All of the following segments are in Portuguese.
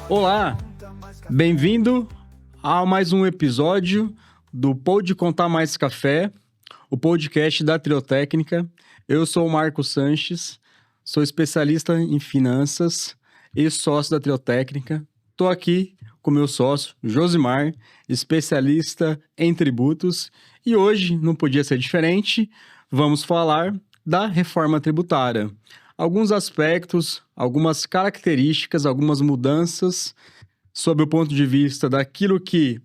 Olá, bem-vindo a mais um episódio do Pode Contar Mais Café, o podcast da Triotécnica. Eu sou o Marco Sanches, sou especialista em finanças e sócio da Triotécnica. Estou aqui com meu sócio, Josimar, especialista em tributos. E hoje, não podia ser diferente, vamos falar da reforma tributária. Alguns aspectos, algumas características, algumas mudanças sob o ponto de vista daquilo que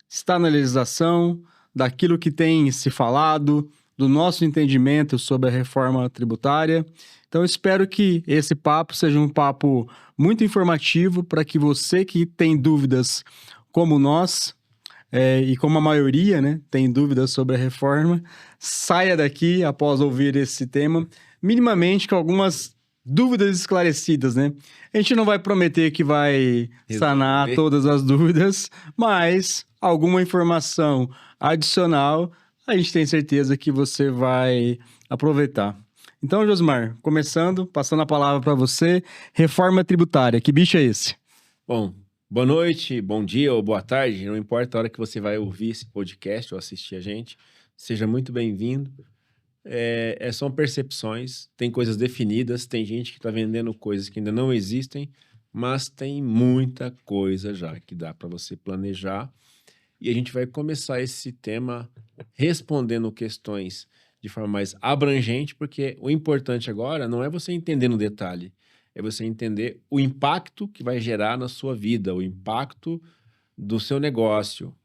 está na legislação, daquilo que tem se falado, do nosso entendimento sobre a reforma tributária. Então, espero que esse papo seja um papo muito informativo para que você que tem dúvidas como nós, e como a maioria, né, tem dúvidas sobre a reforma, saia daqui após ouvir esse tema, minimamente com algumas dúvidas esclarecidas, né? A gente não vai prometer que vai sanar todas as dúvidas, mas alguma informação adicional, a gente tem certeza que você vai aproveitar. Então, Josimar, começando, passando a palavra para você, reforma tributária, que bicho é esse? Bom, boa noite, bom dia ou boa tarde, não importa a hora que você vai ouvir esse podcast ou assistir a gente, seja muito bem-vindo. São percepções, tem coisas definidas, tem gente que está vendendo coisas que ainda não existem, mas tem muita coisa já que dá para você planejar. E a gente vai começar esse tema respondendo questões de forma mais abrangente, porque o importante agora não é você entender no detalhe, é você entender o impacto que vai gerar na sua vida, o impacto do seu negócio,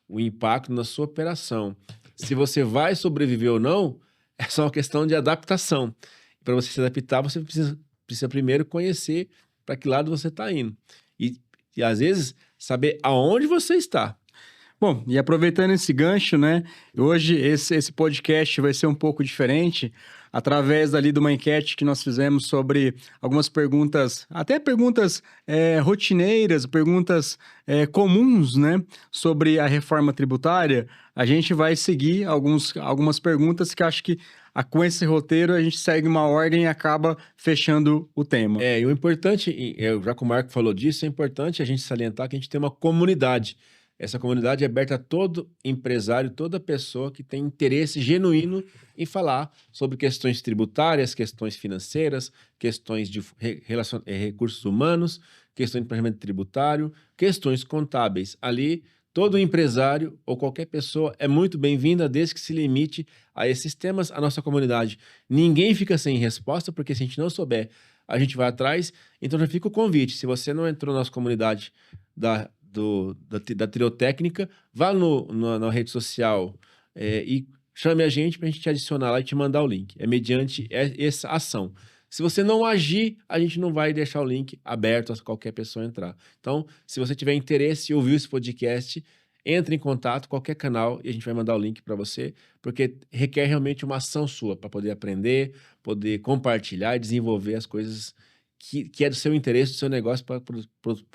o impacto na sua operação. Se você vai sobreviver ou não, é só uma questão de adaptação. Para você se adaptar, você precisa primeiro conhecer para que lado você está indo. E, às vezes, saber aonde você está. Bom, e aproveitando esse gancho, né? Hoje esse podcast vai ser um pouco diferente, através ali de uma enquete que nós fizemos sobre algumas perguntas, até perguntas rotineiras, perguntas comuns, né? Sobre a reforma tributária. A gente vai seguir algumas perguntas que acho que com esse roteiro a gente segue uma ordem e acaba fechando o tema. E o importante, já que o Marco falou disso, é importante a gente salientar que a gente tem uma comunidade. Essa comunidade é aberta a todo empresário, toda pessoa que tem interesse genuíno em falar sobre questões tributárias, questões financeiras, questões de recursos humanos, questões de planejamento tributário, questões contábeis. Ali, todo empresário ou qualquer pessoa é muito bem-vinda, desde que se limite a esses temas. A nossa comunidade, ninguém fica sem resposta, porque se a gente não souber, a gente vai atrás. Então já fica o convite. Se você não entrou na nossa comunidade da Triotécnica, vá na rede social e chame a gente para a gente te adicionar lá e te mandar o link. É mediante essa ação. Se você não agir, a gente não vai deixar o link aberto a qualquer pessoa entrar. Então, se você tiver interesse e ouviu esse podcast, entre em contato, qualquer canal, e a gente vai mandar o link para você, porque requer realmente uma ação sua para poder aprender, poder compartilhar e desenvolver as coisas que é do seu interesse, do seu negócio, para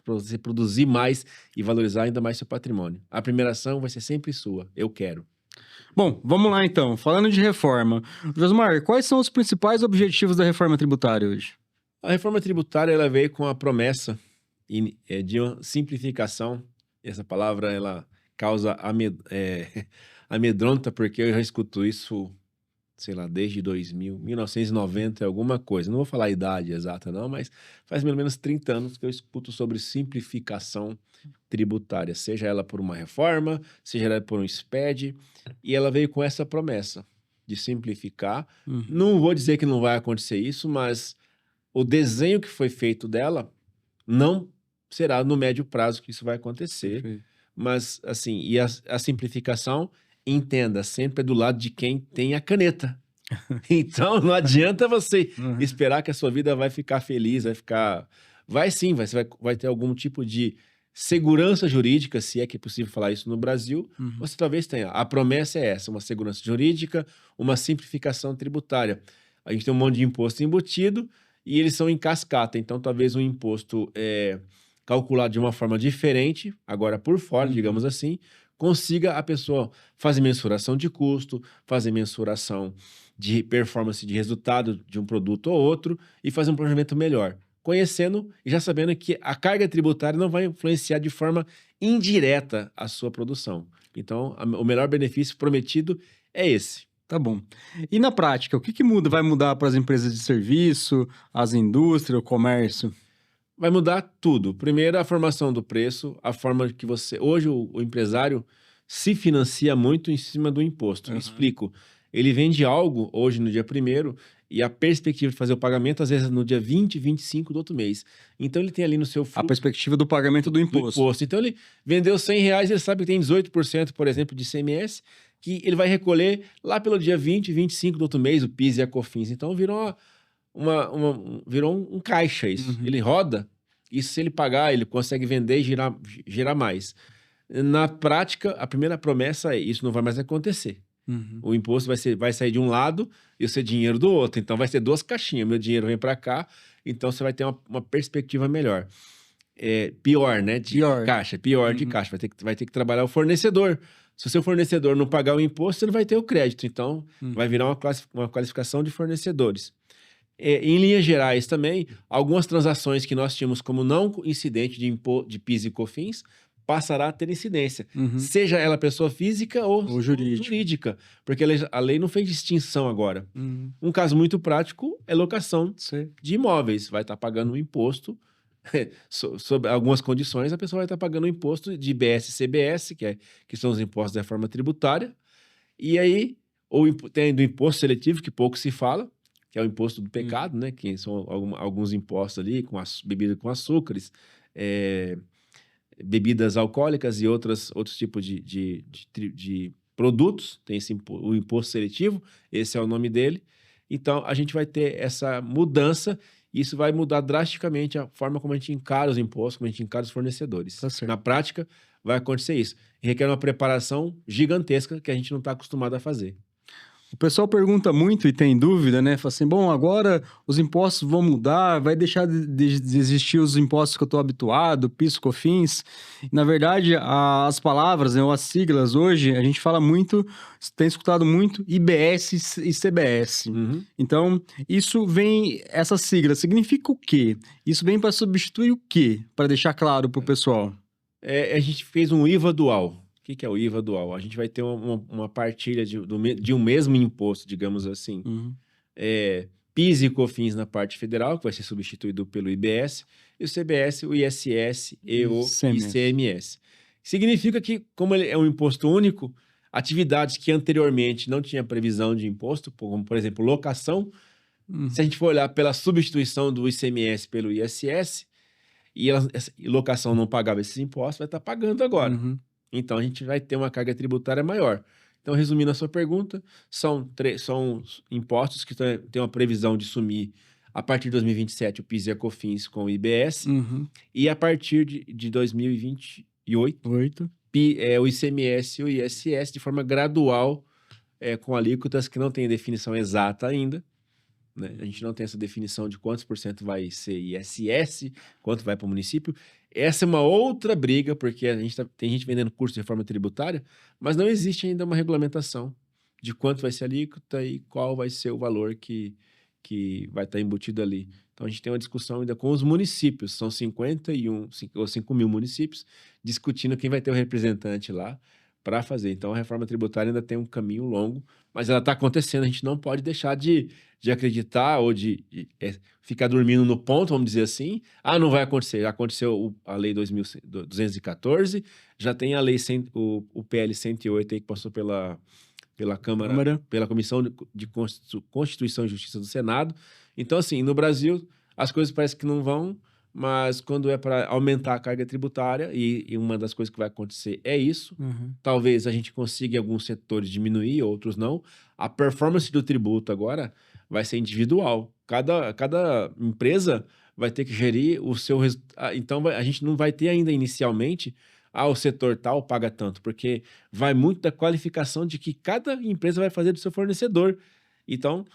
você produzir mais e valorizar ainda mais seu patrimônio. A primeira ação vai ser sempre sua. Eu quero. Bom, vamos lá então. Falando de reforma. Josimar, quais são os principais objetivos da reforma tributária hoje? A reforma tributária ela veio com a promessa de uma simplificação. Essa palavra ela causa amedronta, porque eu já escuto isso, sei lá, desde 1990 alguma coisa. Não vou falar a idade exata não, mas faz pelo menos 30 anos que eu escuto sobre simplificação tributária, seja ela por uma reforma, seja ela por um SPED, e ela veio com essa promessa de simplificar. Não vou dizer que não vai acontecer isso, mas o desenho que foi feito dela não será no médio prazo que isso vai acontecer. Perfeito. Mas, assim, e a simplificação, entenda, sempre é do lado de quem tem a caneta. Então, não adianta você esperar que a sua vida vai ficar feliz, Vai sim, você vai ter algum tipo de segurança jurídica, se é que é possível falar isso no Brasil, você talvez tenha. A promessa é essa, uma segurança jurídica, uma simplificação tributária. A gente tem um monte de imposto embutido e eles são em cascata, então talvez um imposto calculado de uma forma diferente, agora por fora, digamos assim, consiga a pessoa fazer mensuração de custo, fazer mensuração de performance de resultado de um produto ou outro e fazer um planejamento melhor. conhecendo e já sabendo que a carga tributária não vai influenciar de forma indireta a sua produção. Então, o melhor benefício prometido é esse. Tá bom. E na prática, o que muda? Vai mudar para as empresas de serviço, as indústrias, o comércio? Vai mudar tudo. Primeiro, a formação do preço, a forma que você... Hoje, o empresário se financia muito em cima do imposto. Uhum. Explico. Ele vende algo hoje no dia 1º e a perspectiva de fazer o pagamento, às vezes, no dia 20, 25 do outro mês. Então, ele tem ali no seu A fluxo perspectiva do pagamento do imposto. Então, ele vendeu R$100, ele sabe que tem 18%, por exemplo, de ICMS, que ele vai recolher lá pelo dia 20, 25 do outro mês, o PIS e a COFINS. Então, virou um caixa isso. Uhum. Ele roda, e se ele pagar, ele consegue vender e gerar mais. Na prática, a primeira promessa é isso não vai mais acontecer. Uhum. O imposto vai sair de um lado e o seu dinheiro do outro. Então, vai ser duas caixinhas. Meu dinheiro vem para cá, então você vai ter uma perspectiva melhor. Pior, né? De caixa. Pior de caixa. Vai ter que trabalhar o fornecedor. Se o seu fornecedor não pagar o imposto, você não vai ter o crédito. Então, vai virar uma qualificação de fornecedores. Em linhas gerais também, algumas transações que nós tínhamos como não incidente de PIS e COFINS passará a ter incidência. Uhum. Seja ela pessoa física ou jurídica. Porque a lei não fez distinção agora. Uhum. Um caso muito prático é locação de imóveis. Vai estar pagando um imposto. Sob algumas condições, a pessoa vai estar pagando o imposto de IBS e CBS, que são os impostos da reforma tributária. E aí, tem do imposto seletivo, que pouco se fala, que é o imposto do pecado, né? Que são alguns impostos ali, bebida com açúcares, bebidas alcoólicas e outros tipos de produtos. Tem o imposto seletivo, esse é o nome dele. Então, a gente vai ter essa mudança. Isso vai mudar drasticamente a forma como a gente encara os impostos, como a gente encara os fornecedores. Tá certo. Na prática, vai acontecer isso. E requer uma preparação gigantesca que a gente não está acostumado a fazer. O pessoal pergunta muito e tem dúvida, né? Fala assim, bom, agora os impostos vão mudar, vai deixar de existir os impostos que eu estou habituado, PIS, COFINS. Na verdade, as palavras, né, ou as siglas hoje, a gente fala muito, tem escutado muito IBS e CBS. Uhum. Então, essa sigla significa o quê? Isso vem para substituir o quê? Para deixar claro para o pessoal. A gente fez um IVA dual. O que é o IVA dual? A gente vai ter uma partilha de um mesmo imposto, digamos assim. Uhum. PIS e COFINS na parte federal, que vai ser substituído pelo IBS, e o CBS, o ISS e o ICMS. Significa que, como ele é um imposto único, atividades que anteriormente não tinha previsão de imposto, como, por exemplo, locação, se a gente for olhar pela substituição do ICMS pelo ISS, e locação não pagava esses impostos, vai estar pagando agora. Uhum. Então, a gente vai ter uma carga tributária maior. Então, resumindo a sua pergunta, são impostos que têm uma previsão de sumir a partir de 2027 o PIS e a COFINS com o IBS, e a partir de 2028 o ICMS e o ISS de forma gradual, com alíquotas que não tem definição exata ainda. Né? A gente não tem essa definição de quantos por cento vai ser ISS, quanto vai para o município. Essa é uma outra briga, porque tem gente vendendo curso de reforma tributária, mas não existe ainda uma regulamentação de quanto vai ser a alíquota e qual vai ser o valor que vai estar embutido ali. Então, a gente tem uma discussão ainda com os municípios, são 5 mil municípios, discutindo quem vai ter o representante lá para fazer. Então, a reforma tributária ainda tem um caminho longo, mas ela está acontecendo, a gente não pode deixar de acreditar ou de ficar dormindo no ponto, vamos dizer assim. Não vai acontecer. Já aconteceu a Lei 2.214, já tem a Lei o PL 108 aí que passou pela Câmara, pela Comissão de Constituição e Justiça do Senado. Então, assim, no Brasil, as coisas parecem que não vão, mas quando é para aumentar a carga tributária, e uma das coisas que vai acontecer é isso, talvez a gente consiga em alguns setores diminuir, outros não. A performance do tributo agora vai ser individual. Cada empresa vai ter que gerir o seu resultado. Então, a gente não vai ter ainda inicialmente, o setor tal paga tanto, porque vai muito da qualificação de que cada empresa vai fazer do seu fornecedor. Então,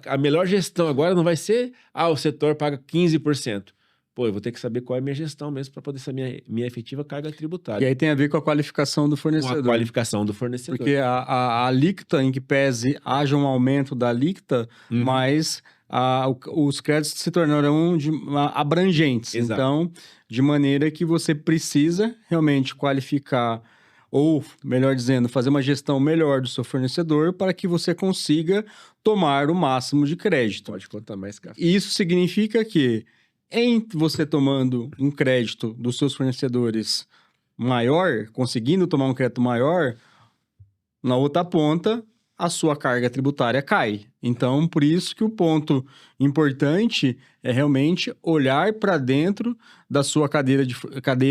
a melhor gestão agora não vai ser, o setor paga 15%. Pô, eu vou ter que saber qual é a minha gestão mesmo para poder saber minha efetiva carga tributária. E aí tem a ver com a qualificação do fornecedor. Com a qualificação do fornecedor. Porque a alíquota, em que pese haja um aumento da alíquota, mas os créditos se tornarão abrangentes. Exato. Então, de maneira que você precisa realmente qualificar, ou, melhor dizendo, fazer uma gestão melhor do seu fornecedor para que você consiga tomar o máximo de crédito. Pode contar mais café. Isso significa que, em você tomando um crédito dos seus fornecedores maior, conseguindo tomar um crédito maior, na outra ponta, a sua carga tributária cai. Então, por isso que o ponto importante é realmente olhar para dentro da sua cadeia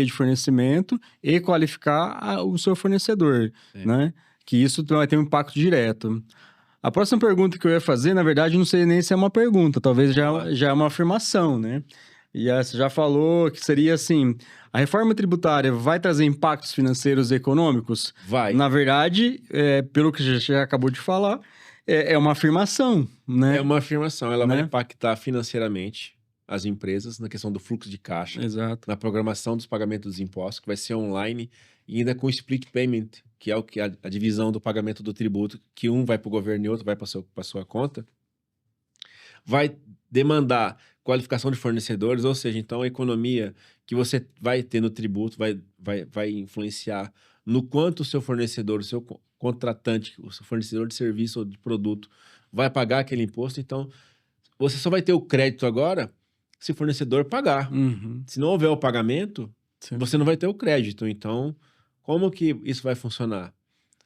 de fornecimento e qualificar o seu fornecedor, né? Que isso vai ter um impacto direto. A próxima pergunta que eu ia fazer, na verdade, não sei nem se é uma pergunta, talvez já é uma afirmação, né? E você já falou que seria assim: a reforma tributária vai trazer impactos financeiros e econômicos? Vai. Na verdade, pelo que já acabou de falar, é uma afirmação, né? É uma afirmação, ela vai Né? impactar financeiramente as empresas na questão do fluxo de caixa, Exato. na programação dos pagamentos dos impostos, que vai ser online e ainda com split payment, que é o que a divisão do pagamento do tributo, que um vai para o governo e outro vai para sua conta. Vai demandar qualificação de fornecedores, ou seja, então a economia que você vai ter no tributo vai influenciar no quanto o seu fornecedor, o seu contratante, o seu fornecedor de serviço ou de produto vai pagar aquele imposto. Então, você só vai ter o crédito agora se o fornecedor pagar. Uhum. Se não houver o pagamento, Sim. você não vai ter o crédito. Então, como que isso vai funcionar?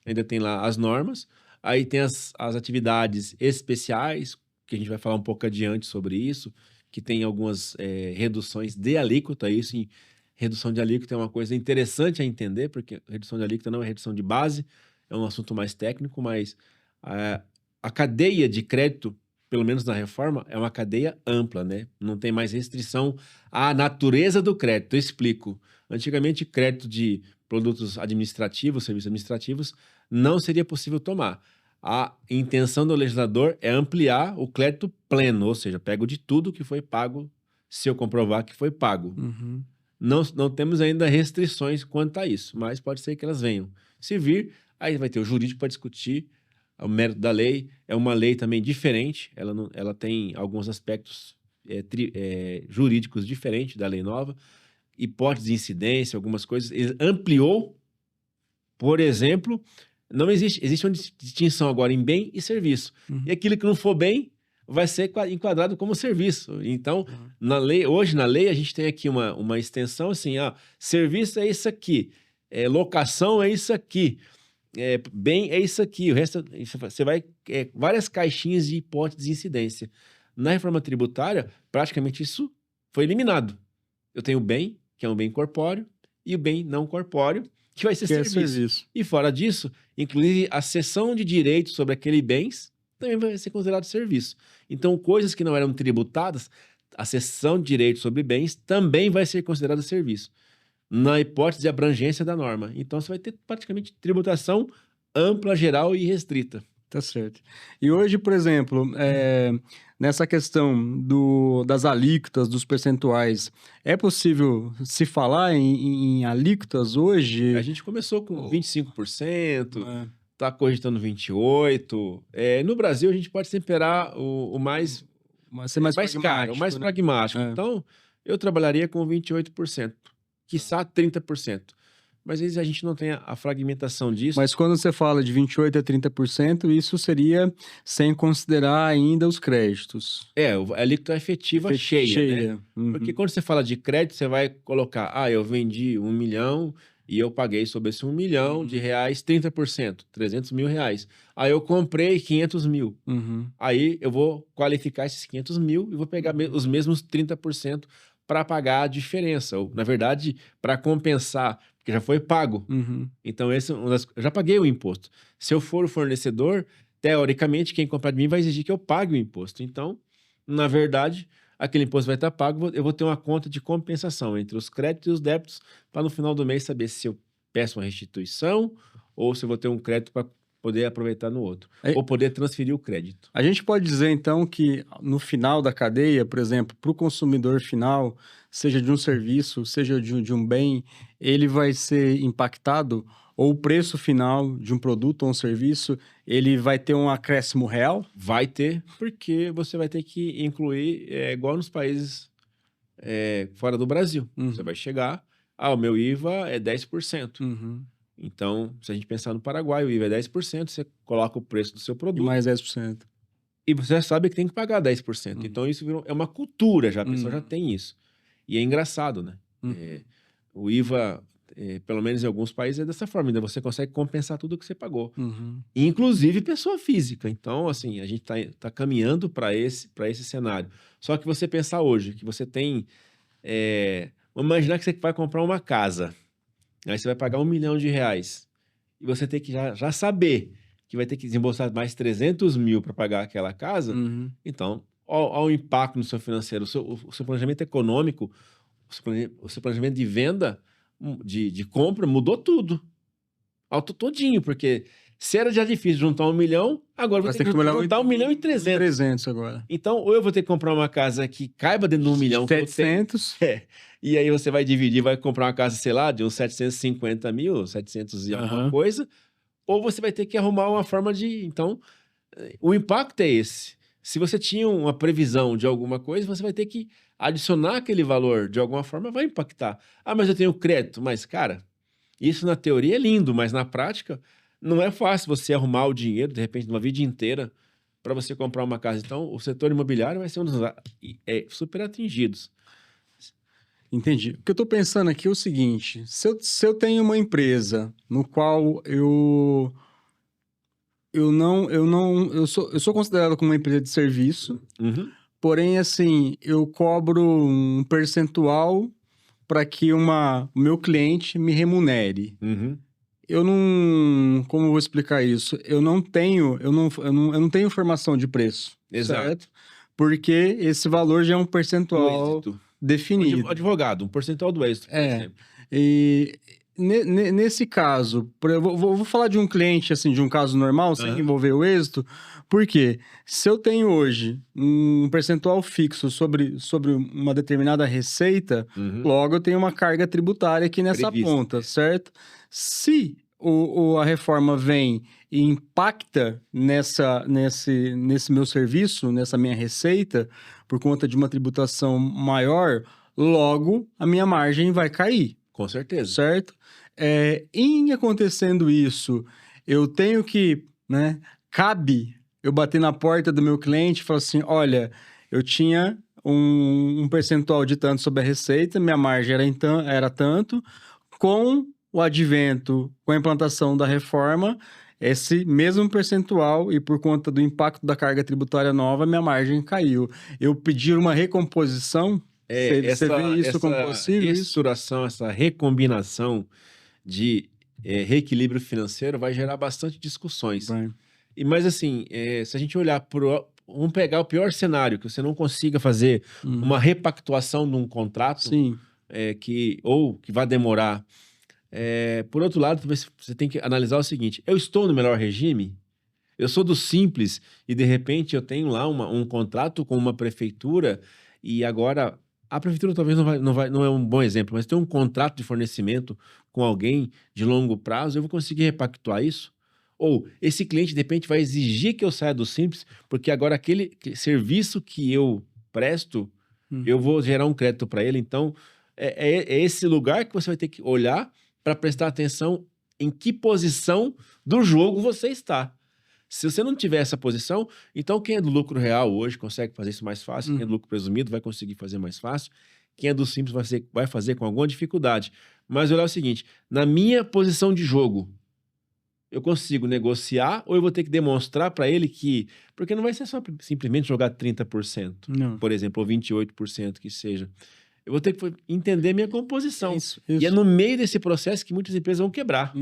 Ainda tem lá as normas, aí tem as atividades especiais, que a gente vai falar um pouco adiante sobre isso, que tem algumas reduções de alíquota. Isso em redução de alíquota é uma coisa interessante a entender, porque redução de alíquota não é redução de base, é um assunto mais técnico, mas a cadeia de crédito, pelo menos na reforma, é uma cadeia ampla, né? Não tem mais restrição à natureza do crédito. Eu explico. Antigamente, crédito de produtos administrativos, serviços administrativos, não seria possível tomar. A intenção do legislador é ampliar o crédito pleno, ou seja, pego de tudo que foi pago, se eu comprovar que foi pago. Uhum. Não temos ainda restrições quanto a isso, mas pode ser que elas venham. Se vir, aí vai ter o jurídico para discutir o mérito da lei. É uma lei também diferente, ela tem alguns aspectos jurídicos diferentes da lei nova, hipóteses de incidência, algumas coisas. Ele ampliou, por exemplo, não existe uma distinção agora em bem e serviço. Uhum. E aquilo que não for bem vai ser enquadrado como serviço. Então, hoje na lei, a gente tem aqui uma extensão assim, serviço é isso aqui, locação é isso aqui, bem é isso aqui, o resto, você vai, várias caixinhas de hipóteses de incidência. Na reforma tributária, praticamente isso foi eliminado. Eu tenho o bem, que é um bem corpóreo, e o bem não corpóreo, que vai ser serviço. E fora disso, inclusive a cessão de direitos sobre aquele bens também vai ser considerado serviço. Então, coisas que não eram tributadas, a cessão de direitos sobre bens também vai ser considerada serviço, na hipótese de abrangência da norma. Então, você vai ter praticamente tributação ampla, geral e restrita. Tá certo. E hoje, por exemplo, nessa questão das alíquotas, dos percentuais, é possível se falar em alíquotas hoje? A gente começou com 25%, está cogitando 28%. No Brasil, a gente pode temperar o mais caro, o mais pragmático. Então, eu trabalharia com 28%, quiçá 30%. Mas às vezes a gente não tem a fragmentação disso. Mas quando você fala de 28% a 30%, isso seria sem considerar ainda os créditos. A alíquota efetiva cheia. Né? Uhum. Porque quando você fala de crédito, você vai colocar, eu vendi 1 milhão e eu paguei sobre esse 1 milhão de reais 30%, 300 mil reais. Aí eu comprei 500 mil. Uhum. Aí eu vou qualificar esses 500 mil e vou pegar os mesmos 30% para pagar a diferença. Ou, na verdade, para compensar, porque já foi pago. Uhum. Então, eu já paguei o imposto. Se eu for o fornecedor, teoricamente, quem comprar de mim vai exigir que eu pague o imposto. Então, na verdade, aquele imposto vai estar pago, eu vou ter uma conta de compensação entre os créditos e os débitos, para no final do mês saber se eu peço uma restituição ou se eu vou ter um crédito para poder aproveitar no outro, ou poder transferir o crédito. A gente pode dizer, então, que no final da cadeia, por exemplo, para o consumidor final, seja de um serviço, seja de um bem, ele vai ser impactado ou o preço final de um produto ou um serviço, ele vai ter um acréscimo real? Vai ter, porque você vai ter que incluir, igual nos países fora do Brasil. Você vai chegar, o meu IVA é 10%. Então, se a gente pensar no Paraguai, o IVA é 10%, você coloca o preço do seu E produto. mais 10%. E você já sabe que tem que pagar 10%. Então, isso é uma cultura já, a pessoa já tem isso. E é engraçado, né? O IVA, pelo menos em alguns países, é dessa forma. Ainda você consegue compensar tudo que você pagou. Inclusive pessoa física. Então, assim, a gente tá caminhando para esse cenário. Só que você pensar hoje, que você tem... vamos imaginar que você vai comprar uma casa. Aí você vai pagar R$1 milhão. E você tem que já saber que vai ter que desembolsar mais 300 mil para pagar aquela casa. Então, ao impacto no seu financeiro, o seu planejamento econômico, o seu planejamento de venda, de compra, mudou tudo. Todinho, porque se era já difícil juntar 1 milhão, agora vai ter que juntar 1 milhão e 300. 300 agora. Então, ou eu vou ter que comprar uma casa que caiba dentro de 1 milhão. 700. E aí você vai dividir, vai comprar uma casa, sei lá, de uns 750 mil, 700 e alguma coisa, ou você vai ter que arrumar uma forma de... Então, o impacto é esse. Se você tinha uma previsão de alguma coisa, você vai ter que adicionar aquele valor de alguma forma, vai impactar. Mas eu tenho crédito. Mas, cara, isso na teoria é lindo, mas na prática não é fácil você arrumar o dinheiro, de repente, uma vida inteira, para você comprar uma casa. Então, o setor imobiliário vai ser um dos super atingidos. Entendi. O que eu estou pensando aqui é o seguinte: se eu tenho uma empresa no qual eu sou considerado como uma empresa de serviço, porém, assim, eu cobro um percentual para que o meu cliente me remunere. Eu não... Como eu vou explicar isso? Eu não tenho informação de preço. Exato. Certo? Porque esse valor já é um percentual definido. Advogado, um percentual do êxito, por exemplo. E nesse caso, vou falar de um cliente, assim, de um caso normal, sem envolver o êxito, porque se eu tenho hoje um percentual fixo sobre uma determinada receita, logo eu tenho uma carga tributária aqui nessa ponta, certo? Se a reforma vem e impacta nesse meu serviço, nessa minha receita, por conta de uma tributação maior, logo a minha margem vai cair. Com certeza. Certo? Em acontecendo isso, eu tenho que, né? Cabe eu bater na porta do meu cliente e falar assim: olha, eu tinha um percentual de tanto sobre a receita, minha margem era tanto, com o advento, com a implantação da reforma, esse mesmo percentual, e por conta do impacto da carga tributária nova, minha margem caiu. Eu pedir uma recomposição. Você vê isso como possível? Essa estruturação, essa recombinação de reequilíbrio financeiro vai gerar bastante discussões. Mas assim, se a gente olhar vamos pegar o pior cenário, que você não consiga fazer uma repactuação de um contrato, que vai demorar. Por outro lado, você tem que analisar o seguinte: eu estou no melhor regime? Eu sou do Simples e de repente eu tenho lá um contrato com uma prefeitura e agora... A prefeitura talvez não é um bom exemplo, mas tem um contrato de fornecimento com alguém de longo prazo, eu vou conseguir repactuar isso? Ou esse cliente, de repente, vai exigir que eu saia do Simples, porque agora aquele serviço que eu presto, eu vou gerar um crédito para ele. Então, é esse lugar que você vai ter que olhar para prestar atenção em que posição do jogo você está. Se você não tiver essa posição, então quem é do lucro real hoje consegue fazer isso mais fácil, quem é do lucro presumido vai conseguir fazer mais fácil, quem é do simples vai fazer com alguma dificuldade. Mas olha o seguinte: na minha posição de jogo, eu consigo negociar ou eu vou ter que demonstrar para ele que... Porque não vai ser só simplesmente jogar 30%, por exemplo, ou 28% que seja. Eu vou ter que entender minha composição. Isso. E é no meio desse processo que muitas empresas vão quebrar.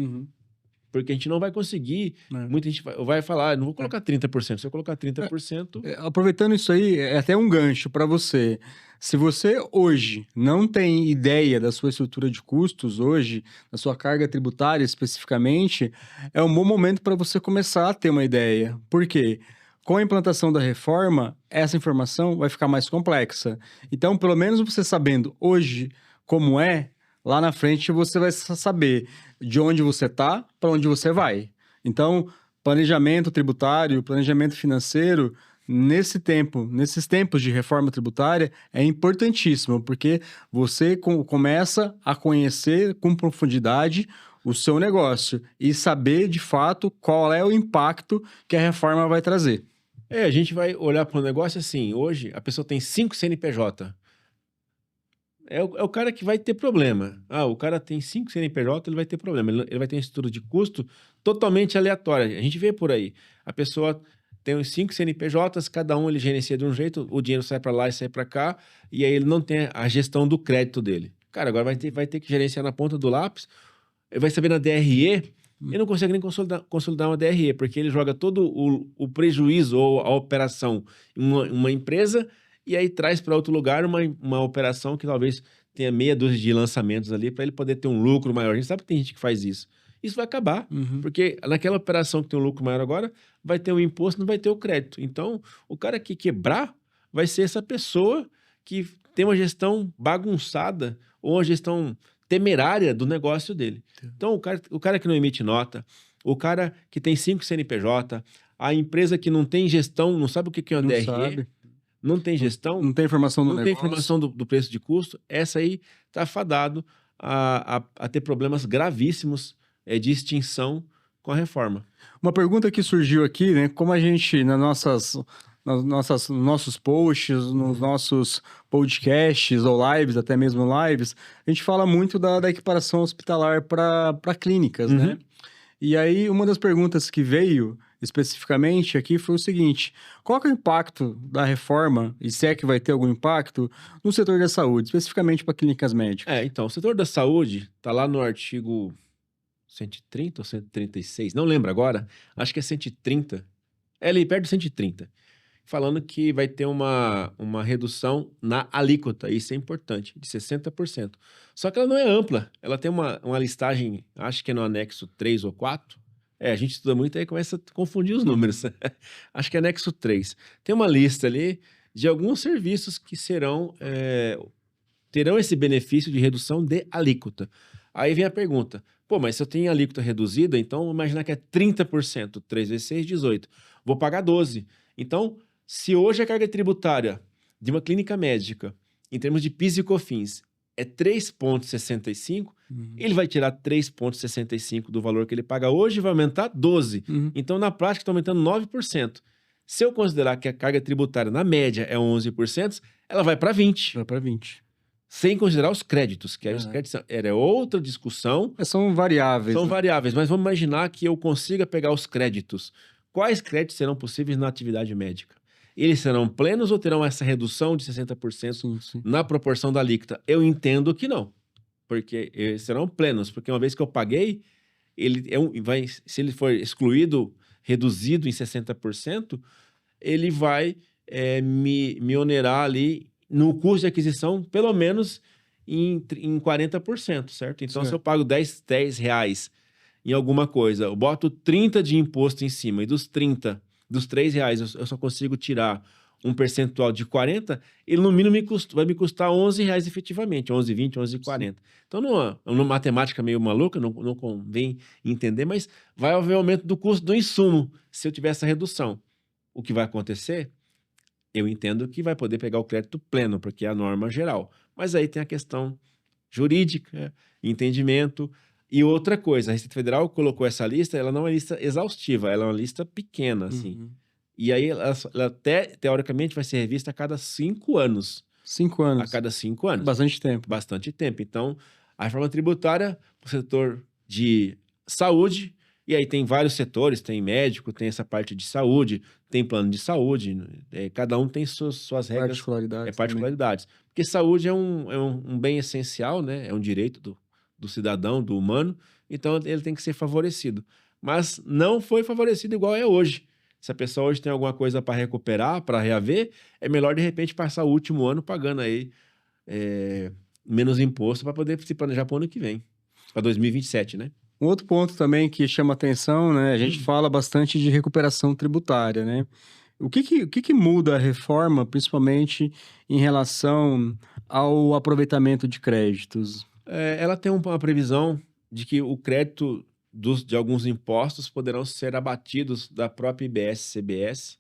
Porque a gente não vai conseguir... Muita gente vai falar: não vou colocar 30%. Se eu colocar 30%... Aproveitando isso aí, é até um gancho para você. Se você hoje não tem ideia da sua estrutura de custos, hoje, da sua carga tributária especificamente, é um bom momento para você começar a ter uma ideia. Por quê? Com a implantação da reforma, essa informação vai ficar mais complexa. Então, pelo menos você sabendo hoje como é, lá na frente você vai saber de onde você está para onde você vai. Então, planejamento tributário, planejamento financeiro, nesses tempos de reforma tributária, é importantíssimo, porque você começa a conhecer com profundidade o seu negócio e saber, de fato, qual é o impacto que a reforma vai trazer. A gente vai olhar para o negócio assim, hoje a pessoa tem 5 CNPJ. É o cara que vai ter problema. O cara tem 5 CNPJ, ele vai ter problema. Ele vai ter uma estrutura de custo totalmente aleatória. A gente vê por aí. A pessoa tem os 5 CNPJs, cada um ele gerencia de um jeito, o dinheiro sai para lá e sai para cá, e aí ele não tem a gestão do crédito dele. Cara, agora vai ter que gerenciar na ponta do lápis, ele vai saber na DRE, ele não consegue nem consolidar uma DRE, porque ele joga todo o prejuízo ou a operação em uma empresa, e aí traz para outro lugar uma operação que talvez tenha meia dúzia de lançamentos ali para ele poder ter um lucro maior. A gente sabe que tem gente que faz isso. Isso vai acabar, porque naquela operação que tem um lucro maior agora, vai ter o imposto, não vai ter o crédito. Então, o cara que quebrar vai ser essa pessoa que tem uma gestão bagunçada ou uma gestão temerária do negócio dele. Então, o cara que não emite nota, o cara que tem 5 CNPJ, a empresa que não tem gestão, não sabe o que é uma DRE, sabe. Não tem gestão, não tem informação do não negócio. tem informação do preço de custo, essa aí está fadado a ter problemas gravíssimos de extinção com a reforma. Uma pergunta que surgiu aqui, né? Como a gente, nos nossos posts, nos nossos podcasts ou lives, até mesmo lives, a gente fala muito da equiparação hospitalar para clínicas, né? E aí, uma das perguntas que veio especificamente aqui foi o seguinte: qual que é o impacto da reforma, e se é que vai ter algum impacto, no setor da saúde, especificamente para clínicas médicas? Então, o setor da saúde está lá no artigo 130 ou 136, não lembro agora, acho que é 130, é ali perto de 130, falando que vai ter uma redução na alíquota, isso é importante, de 60%. Só que ela não é ampla, ela tem uma listagem, acho que é no anexo 3 ou 4, a gente estuda muito aí começa a confundir os números, acho que é anexo 3. Tem uma lista ali de alguns serviços que terão esse benefício de redução de alíquota. Aí vem a pergunta, mas se eu tenho alíquota reduzida, então vamos imaginar que é 30%, 3 vezes 6, 18. Vou pagar 12. Então, se hoje a carga tributária de uma clínica médica, em termos de PIS e COFINS, é 3,65, ele vai tirar 3,65 do valor que ele paga hoje e vai aumentar 12. Então, na prática, está aumentando 9%. Se eu considerar que a carga tributária, na média, é 11%, ela vai para 20%. Vai para 20%. Sem considerar os créditos, que aí os créditos era outra discussão. São variáveis. São variáveis, mas vamos imaginar que eu consiga pegar os créditos. Quais créditos serão possíveis na atividade médica? Eles serão plenos ou terão essa redução de 60% na proporção da alíquota? Eu entendo que não, porque eles serão plenos, porque uma vez que eu paguei, se ele for excluído, reduzido em 60%, ele vai me onerar ali no custo de aquisição, pelo menos em 40%, certo? Então, se eu pago 10 reais em alguma coisa, eu boto 30 de imposto em cima, e dos 3 reais eu só consigo tirar um percentual de 40, ele no mínimo vai me custar 11 reais efetivamente, 11,20, 11,40. Então, numa matemática meio maluca, não convém entender, mas vai haver aumento do custo do insumo, se eu tiver essa redução. O que vai acontecer? Eu entendo que vai poder pegar o crédito pleno, porque é a norma geral. Mas aí tem a questão jurídica, entendimento. E outra coisa, a Receita Federal colocou essa lista, ela não é uma lista exaustiva, ela é uma lista pequena, assim. E aí ela até, teoricamente, vai ser revista a cada 5 anos. 5 anos. A cada 5 anos. Bastante tempo. Bastante tempo. Então, a reforma tributária, o setor de saúde, e aí tem vários setores, tem médico, tem essa parte de saúde, tem plano de saúde, cada um tem suas regras, particularidades. Porque saúde é um bem essencial, né? É um direito do cidadão, do humano, então ele tem que ser favorecido. Mas não foi favorecido igual é hoje. Se a pessoa hoje tem alguma coisa para recuperar, para reaver, é melhor de repente passar o último ano pagando aí menos imposto para poder se planejar para o ano que vem, para 2027, né? Um outro ponto também que chama atenção, né? A gente fala bastante de recuperação tributária, né? O que muda a reforma, principalmente em relação ao aproveitamento de créditos? Ela tem uma previsão de que o crédito de alguns impostos poderão ser abatidos da própria IBS-CBS,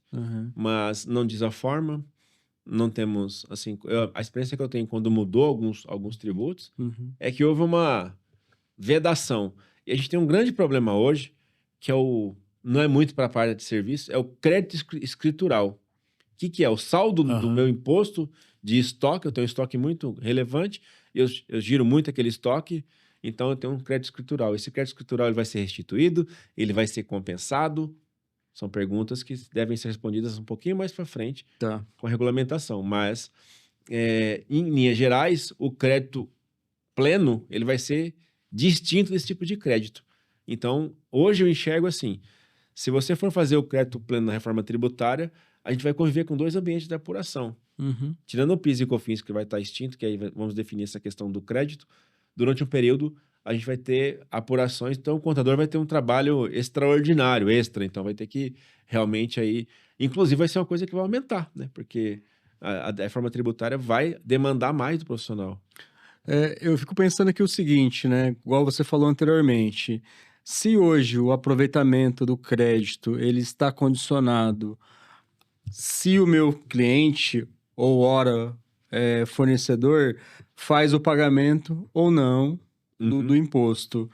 mas não diz a forma. Não temos, assim, a experiência que eu tenho quando mudou alguns tributos é que houve uma vedação. E a gente tem um grande problema hoje, que não é muito para a parte de serviço, é o crédito escritural. O que é? O saldo do meu imposto de estoque, eu tenho um estoque muito relevante, eu giro muito aquele estoque, então eu tenho um crédito escritural. Esse crédito escritural ele vai ser restituído, ele vai ser compensado. São perguntas que devem ser respondidas um pouquinho mais para frente com a regulamentação. Mas, em linhas gerais, o crédito pleno ele vai ser distinto desse tipo de crédito. Então, hoje eu enxergo assim, se você for fazer o crédito pleno na reforma tributária, a gente vai conviver com 2 ambientes de apuração. Tirando o PIS e COFINS, que vai estar extinto, que aí vamos definir essa questão do crédito, durante um período a gente vai ter apurações, então o contador vai ter um trabalho extraordinário, extra, então vai ter que realmente aí... Inclusive vai ser uma coisa que vai aumentar, né? Porque a reforma tributária vai demandar mais do profissional. Eu fico pensando aqui o seguinte, né? Igual você falou anteriormente, se hoje o aproveitamento do crédito ele está condicionado se o meu cliente ou fornecedor faz o pagamento ou não do imposto.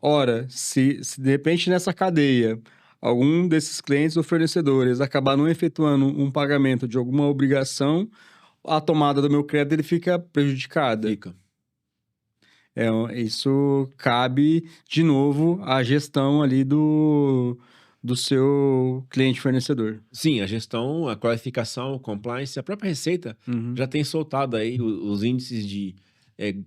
Ora, se de repente nessa cadeia algum desses clientes ou fornecedores acabar não efetuando um pagamento de alguma obrigação, a tomada do meu crédito ele fica prejudicada. Isso cabe, de novo, à gestão ali do seu cliente fornecedor. Sim, a gestão, a qualificação, o compliance, a própria Receita já tem soltado aí os índices de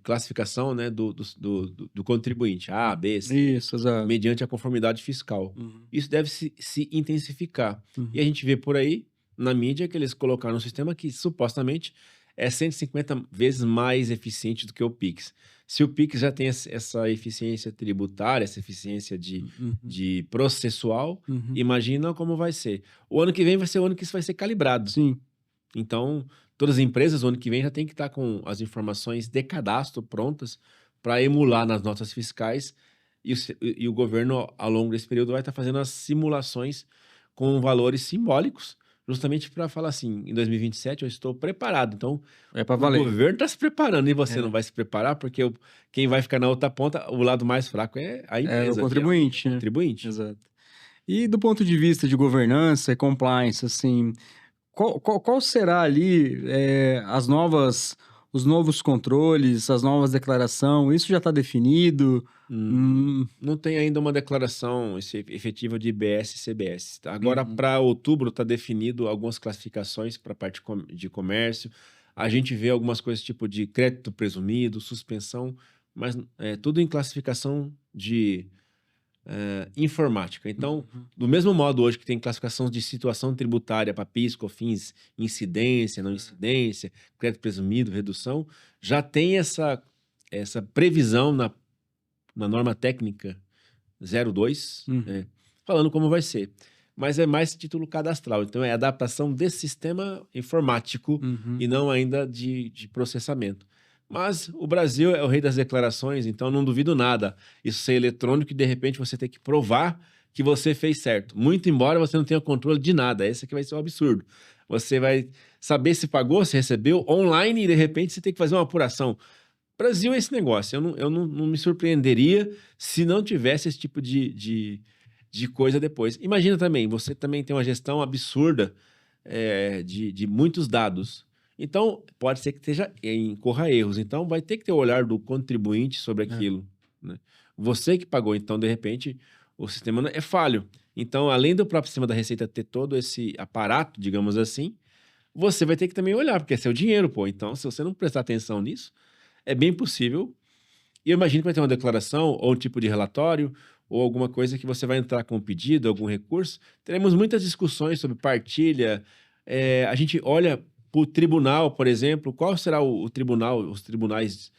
classificação, né, do contribuinte, A, B, C, Isso, exato. mediante a conformidade fiscal. Isso deve se intensificar. E a gente vê por aí, na mídia, que eles colocaram um sistema que supostamente é 150 vezes mais eficiente do que o PIX. Se o PIX já tem essa eficiência tributária, essa eficiência de processual, imagina como vai ser. O ano que vem vai ser o ano que isso vai ser calibrado. Sim. Então, todas as empresas, o ano que vem, já tem que estar com as informações de cadastro prontas para emular nas notas fiscais e o governo, ao longo desse período, vai estar fazendo as simulações com valores simbólicos, justamente para falar assim, em 2027 eu estou preparado. Então, para valer. O governo está se preparando e você não vai se preparar, porque quem vai ficar na outra ponta, o lado mais fraco é a empresa. É o contribuinte. O contribuinte. Exato. E do ponto de vista de governança e compliance, assim, qual será ali os novos controles, as novas declarações? Isso já está definido? Não tem ainda uma declaração efetiva de IBS e CBS. Agora, para outubro, está definido algumas classificações para a parte de comércio. A gente vê algumas coisas tipo de crédito presumido, suspensão, mas tudo em classificação de informática. Então, do mesmo modo hoje que tem classificação de situação tributária para PIS, COFINS, incidência, não incidência, crédito presumido, redução, já tem essa previsão na norma técnica 02, falando como vai ser. Mas é mais título cadastral. Então, é adaptação desse sistema informático e não ainda de processamento. Mas o Brasil é o rei das declarações, então não duvido nada. Isso ser eletrônico e, de repente, você ter que provar que você fez certo. Muito embora você não tenha controle de nada. Esse aqui vai ser um absurdo. Você vai saber se pagou, se recebeu online e, de repente, você tem que fazer uma apuração. Brasil é esse negócio. Eu não me surpreenderia se não tivesse esse tipo de coisa depois. Imagina também, você também tem uma gestão absurda de muitos dados. Então, pode ser que incorra erros. Então, vai ter que ter o olhar do contribuinte sobre aquilo. Né? Você que pagou, então, de repente, o sistema é falho. Então, além do próprio sistema da Receita ter todo esse aparato, digamos assim, você vai ter que também olhar, porque é seu dinheiro, pô. Então, se você não prestar atenção nisso, é bem possível. E eu imagino que vai ter uma declaração, ou um tipo de relatório, ou alguma coisa que você vai entrar com um pedido, algum recurso. Teremos muitas discussões sobre partilha. A gente olha para o tribunal, por exemplo, qual será o tribunal, os tribunais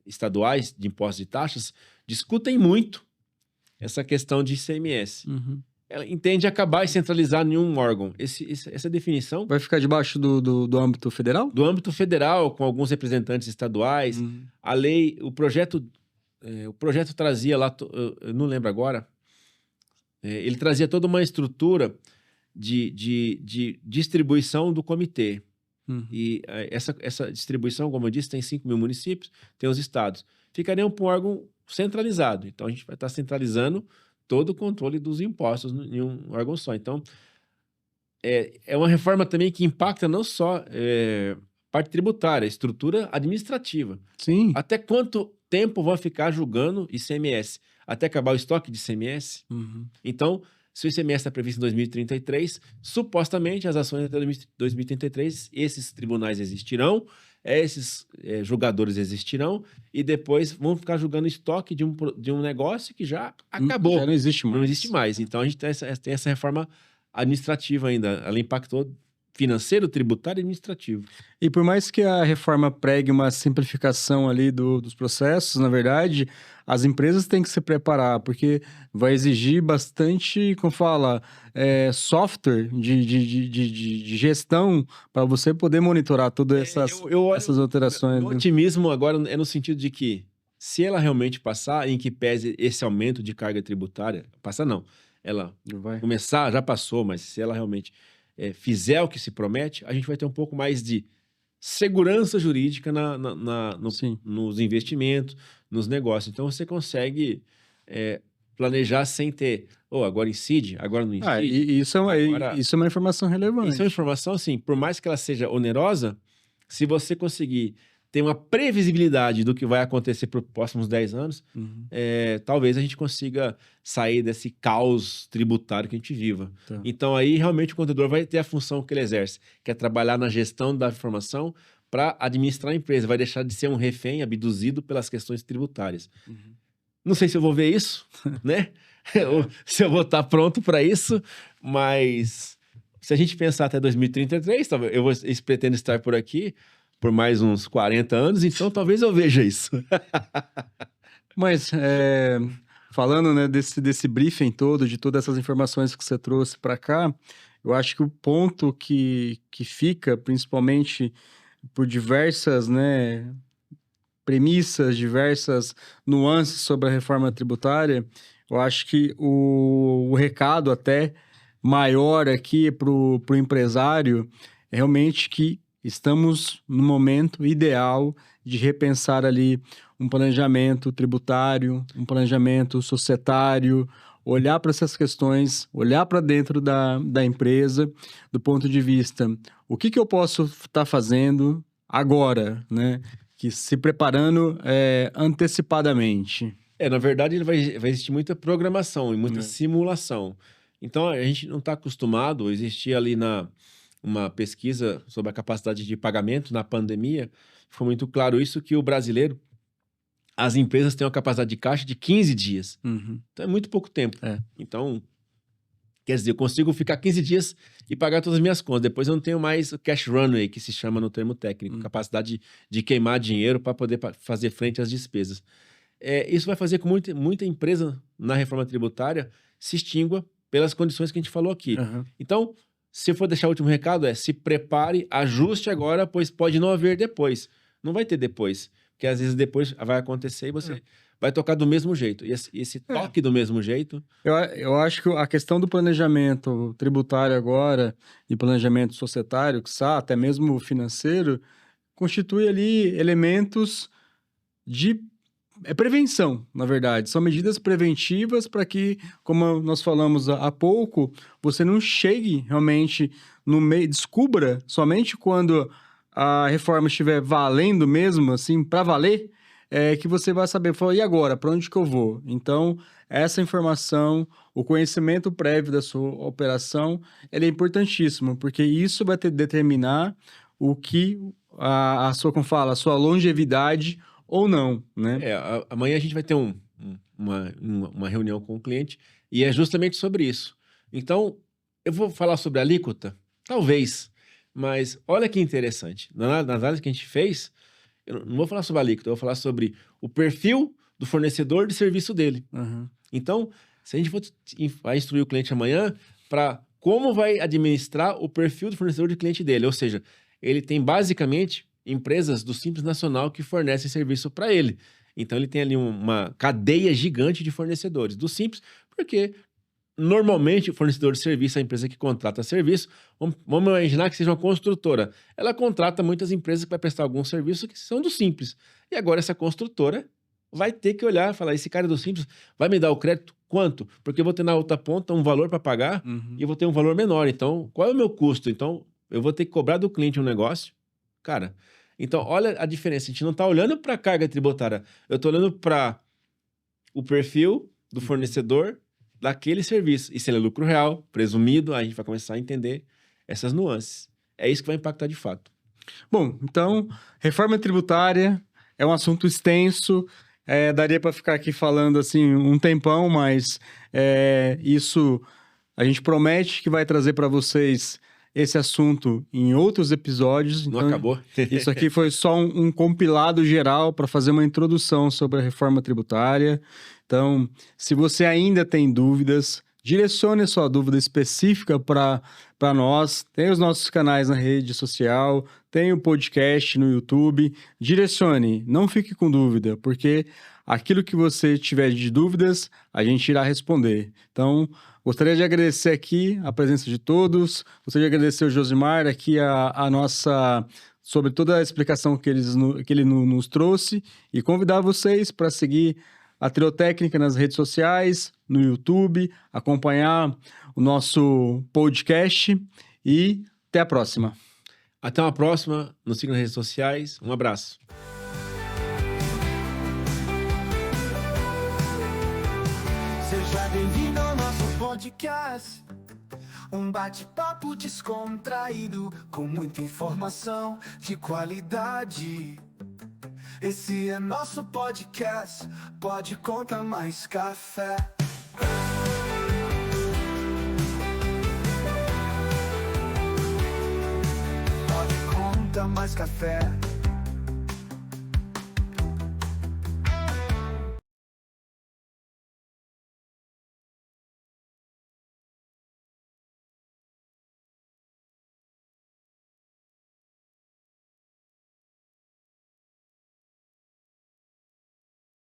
estaduais de impostos e taxas discutem muito essa questão de ICMS. ela entende acabar e centralizar em um órgão. Essa definição Vai ficar debaixo do âmbito federal? do âmbito federal, com alguns representantes estaduais, a lei, o projeto trazia lá, eu não lembro agora, ele trazia toda uma estrutura de distribuição do comitê. E essa distribuição, como eu disse, tem 5 mil municípios, tem os estados. Ficariam para um órgão centralizado. Então, a gente vai estar centralizando todo o controle dos impostos em um órgão só. Então, é uma reforma também que impacta não só parte tributária, estrutura administrativa. Sim. Até quanto tempo vão ficar julgando ICMS? Até acabar o estoque de ICMS? Então, se o ICMS está previsto em 2033, supostamente as ações até 2033, esses tribunais existirão, esses julgadores existirão, e depois vão ficar julgando estoque de um negócio que já acabou. Já não existe mais. Não existe mais. Então, a gente tem essa reforma administrativa ainda. Ela impactou financeiro, tributário e administrativo. E por mais que a reforma pregue uma simplificação ali dos processos, na verdade, as empresas têm que se preparar, porque vai exigir bastante, como fala, software de gestão para você poder monitorar todas essas alterações. O otimismo agora é no sentido de que, se ela realmente passar, em que pese esse aumento de carga tributária, passar não, ela vai começar, já passou, mas se ela realmente fizer o que se promete, a gente vai ter um pouco mais de segurança jurídica nos investimentos, nos negócios. Então, você consegue planejar sem ter, agora incide, agora não incide. Isso é uma informação relevante. Isso é uma informação, assim, por mais que ela seja onerosa, se você conseguir ter uma previsibilidade do que vai acontecer para os próximos 10 anos, talvez a gente consiga sair desse caos tributário que a gente viva. Tá. Então, aí, realmente, o contador vai ter a função que ele exerce, que é trabalhar na gestão da informação para administrar a empresa. Vai deixar de ser um refém abduzido pelas questões tributárias. Não sei se eu vou ver isso, né? Se eu vou estar pronto para isso, mas se a gente pensar até 2033, talvez eu pretendo estar por aqui por mais uns 40 anos, então talvez eu veja isso. Mas, falando, né, desse briefing todo, de todas essas informações que você trouxe para cá, eu acho que o ponto que fica, principalmente por diversas, né, premissas, diversas nuances sobre a reforma tributária, eu acho que o recado até maior aqui para o empresário é realmente que estamos no momento ideal de repensar ali um planejamento tributário, um planejamento societário, olhar para essas questões, olhar para dentro da empresa, do ponto de vista, o que eu posso estar fazendo agora, né? Que se preparando antecipadamente. Na verdade, vai existir muita programação e muita simulação. Então, a gente não está acostumado, existia ali uma pesquisa sobre a capacidade de pagamento na pandemia, ficou muito claro isso, que o brasileiro, as empresas têm uma capacidade de caixa de 15 dias. Então, é muito pouco tempo. Então, quer dizer, eu consigo ficar 15 dias e pagar todas as minhas contas. Depois eu não tenho mais o cash runway, que se chama no termo técnico, capacidade de queimar dinheiro para poder fazer frente às despesas. Isso vai fazer com que muita empresa na reforma tributária se extingua pelas condições que a gente falou aqui. Então, se eu for deixar o último recado, se prepare, ajuste agora, pois pode não haver depois. Não vai ter depois, porque às vezes depois vai acontecer e você vai tocar do mesmo jeito. E esse toque do mesmo jeito... Eu acho que a questão do planejamento tributário agora e planejamento societário, até mesmo financeiro, constitui ali elementos de prevenção, na verdade. São medidas preventivas para que, como nós falamos há pouco, você não chegue realmente no meio, descubra somente quando a reforma estiver valendo mesmo, assim, para valer, que você vai saber, e agora, para onde que eu vou? Então, essa informação, o conhecimento prévio da sua operação, ele é importantíssimo, porque isso vai determinar o que a sua longevidade ou não, né? Amanhã a gente vai ter uma reunião com o cliente e é justamente sobre isso. Então, eu vou falar sobre a alíquota? Talvez, mas olha que interessante. Na análise que a gente fez, eu não vou falar sobre a alíquota, eu vou falar sobre o perfil do fornecedor de serviço dele. Uhum. Então, Se a gente for vai instruir o cliente amanhã para como vai administrar o perfil do fornecedor de cliente dele, ou seja, ele tem basicamente empresas do Simples Nacional que fornecem serviço para ele. Então ele tem ali uma cadeia gigante de fornecedores do Simples, porque normalmente o fornecedor de serviço, a empresa que contrata serviço, vamos imaginar que seja uma construtora. Ela contrata muitas empresas que vai prestar algum serviço que são do Simples. E agora essa construtora vai ter que olhar e falar, esse cara do Simples vai me dar o crédito quanto? Porque eu vou ter na outra ponta um valor para pagar e eu vou ter um valor menor. Então, qual é o meu custo? Então, eu vou ter que cobrar do cliente um negócio. Cara, então olha a diferença. A gente não está olhando para a carga tributária. Eu estou olhando para o perfil do fornecedor daquele serviço. E se ele é lucro real, presumido, a gente vai começar a entender essas nuances. É isso que vai impactar de fato. Bom, então, reforma tributária é um assunto extenso, daria para ficar aqui falando assim um tempão, mas isso a gente promete que vai trazer para vocês esse assunto em outros episódios. Não então, acabou? Isso aqui foi só um compilado geral para fazer uma introdução sobre a reforma tributária. Então, se você ainda tem dúvidas, direcione a sua dúvida específica para nós. Tem os nossos canais na rede social, tem o podcast no YouTube. Direcione, não fique com dúvida, porque aquilo que você tiver de dúvidas, a gente irá responder. Então, gostaria de agradecer aqui a presença de todos. Gostaria de agradecer ao Josimar aqui a nossa... sobre toda a explicação que ele nos trouxe e convidar vocês para seguir a Triotécnica nas redes sociais, no YouTube, acompanhar o nosso podcast e até a próxima. Até uma próxima, nos siga nas redes sociais. Um abraço. Seja bem-vindo ao nosso podcast. Um bate-papo descontraído, com muita informação de qualidade. Esse é nosso podcast, Pode Contar Mais Café. Pode Contar Mais Café.